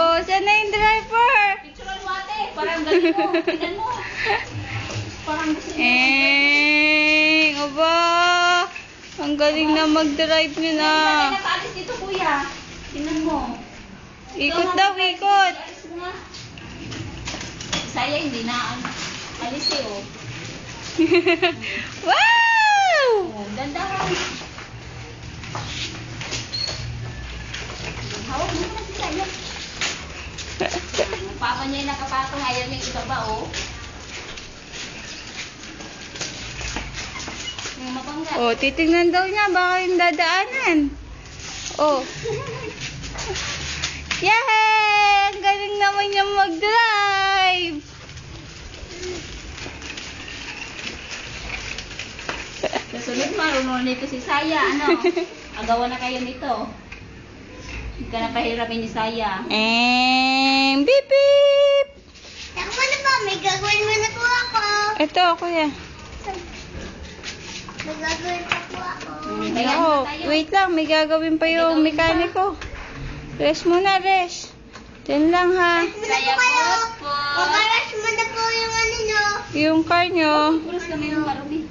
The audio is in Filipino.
Oh, siya na yung driver. Picturean mo ate. Parang galing mo. Tingnan mo. Parang gusto mo. Aba. Ang galing na mag-drive yun Ay, ah. nakaalis dito kuya. Tingnan mo. Ikot daw, ikot. Alis mo nga. Saya hindi na alis eh oh. Wow! Oh, dandahan. Hawak mo na si Saya. Ang papa niya yung nakapatong. Ayaw niya ibaba oh. Yung mapanggat. Oh, titingnan daw niya baka yung dadaanan. Oh. Yay! Ang galing naman niya mag-drive. Kasunod marunong nito si Saya. Ano? Agawan na kayo nito. Hindi ka na pahirapin ni Saya. Beep beep. Ako na ba? May gagawin mo na po ako. Ito, kuya. May gagawin pa po ako. Kaya Oh, tayo. wait lang. May gagawin pa yung May gagawin mekaniko. Rest muna, rest. Diyan lang ha. Saya po. Makaras mo na po yung ano nyo. Yung car nyo. Puros kami yung marumi.